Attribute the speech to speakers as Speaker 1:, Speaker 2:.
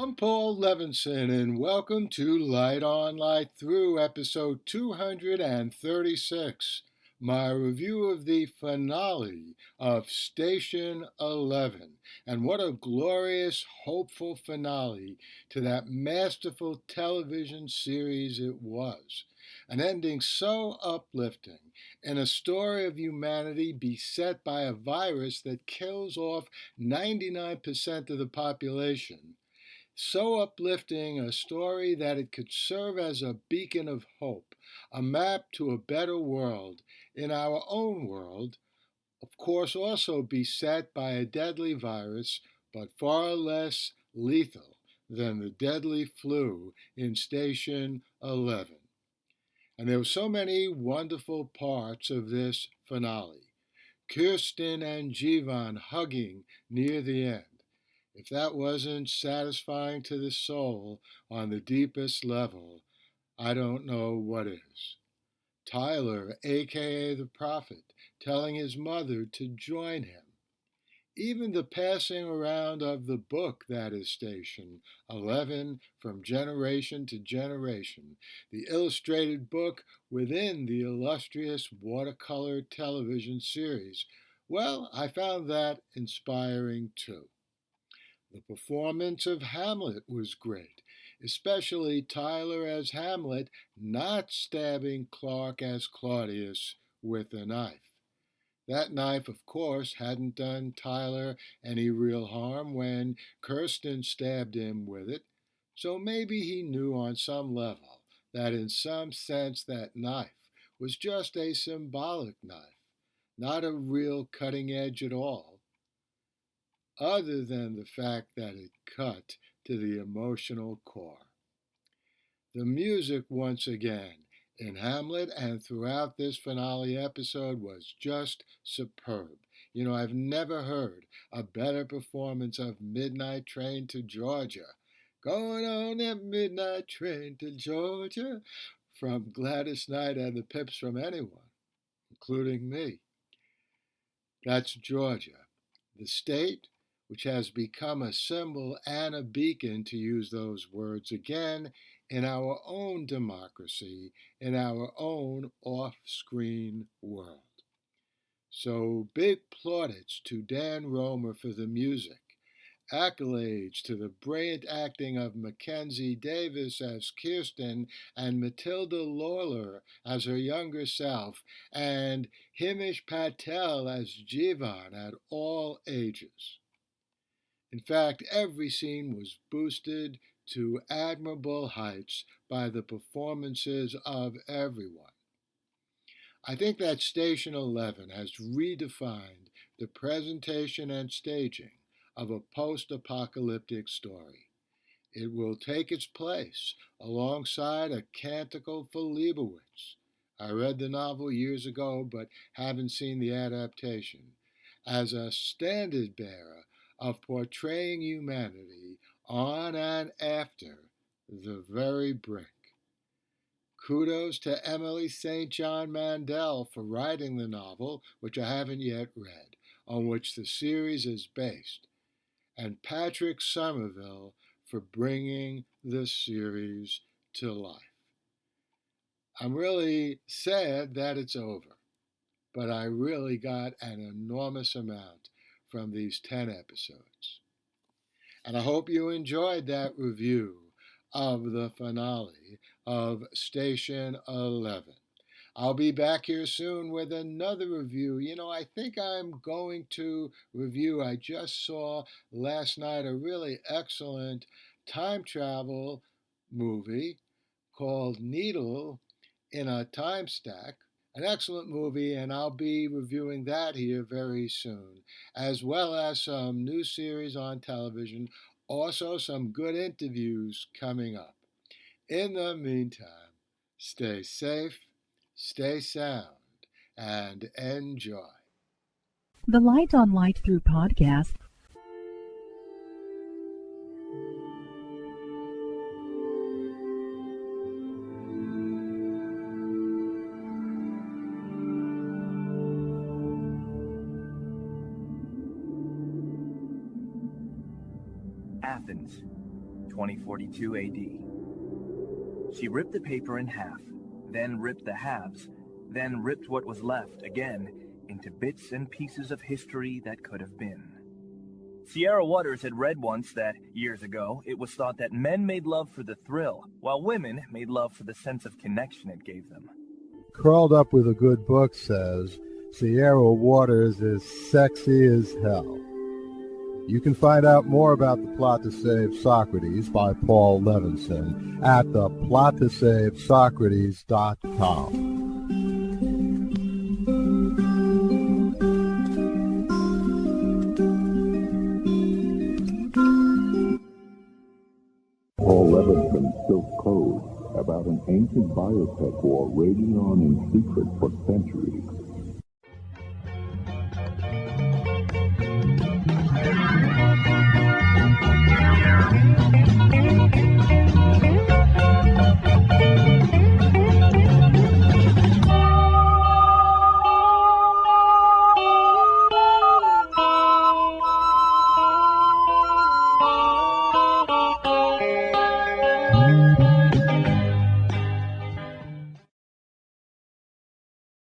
Speaker 1: I'm Paul Levinson, and welcome to Light On, Light Through, episode 236, my review of the finale of Station 11. And what a glorious, hopeful finale to that masterful television series it was. An ending so uplifting in a story of humanity beset by a virus that kills off 99% of the population, so uplifting a story that it could serve as a beacon of hope, a map to a better world in our own world, of course, also beset by a deadly virus, but far less lethal than the deadly flu in Station 11. And there were so many wonderful parts of this finale. Kirsten and Jivan hugging near the end. If that wasn't satisfying to the soul on the deepest level, I don't know what is. Tyler, aka the Prophet, telling his mother to join him. Even the passing around of the book that is Station 11 from generation to generation, the illustrated book within the illustrious watercolor television series, well, I found that inspiring too. The performance of Hamlet was great, especially Tyler as Hamlet not stabbing Clark as Claudius with a knife. That knife, of course, hadn't done Tyler any real harm when Kirsten stabbed him with it, so maybe he knew on some level that in some sense that knife was just a symbolic knife, not a real cutting edge at all, other than the fact that it cut to the emotional core. The music, once again, in Hamlet and throughout this finale episode was just superb. I've never heard a better performance of Midnight Train to Georgia. Going on that midnight train to Georgia from Gladys Knight and the Pips from anyone, including me. That's Georgia, the state which has become a symbol and a beacon, to use those words again, in our own democracy, in our own off-screen world. So big plaudits to Dan Romer for the music. Accolades to the brilliant acting of Mackenzie Davis as Kirsten and Matilda Lawler as her younger self, and Himish Patel as Jivan at all ages. In fact, every scene was boosted to admirable heights by the performances of everyone. I think that Station 11 has redefined the presentation and staging of a post-apocalyptic story. It will take its place alongside A Canticle for Leibowitz. I read the novel years ago but haven't seen the adaptation, as a standard bearer of portraying humanity on and after the very brink. Kudos to Emily St. John Mandel for writing the novel, which I haven't yet read, on which the series is based, and Patrick Somerville for bringing the series to life. I'm really sad that it's over, but I really got an enormous amount from these 10 episodes. And I hope you enjoyed that review of the finale of Station 11. I'll be back here soon with another review. I think I'm going to review, I just saw last night a really excellent time travel movie called Needle in a Time Stack. An excellent movie, and I'll be reviewing that here very soon, as well as some new series on television, also some good interviews coming up. In the meantime, stay safe, stay sound, and enjoy.
Speaker 2: The Light on Light Through podcast.
Speaker 3: Athens, 2042 AD. She ripped the paper in half, then ripped the halves, then ripped what was left again into bits and pieces of history that could have been. Sierra Waters had read once that, years ago, it was thought that men made love for the thrill, while women made love for the sense of connection it gave them.
Speaker 4: Curled Up with a Good Book says, Sierra Waters is sexy as hell. You can find out more about The Plot to Save Socrates by Paul Levinson at theplottoSaveSocrates.com.
Speaker 5: Paul Levinson spilt code about an ancient biotech war raging on in secret for centuries.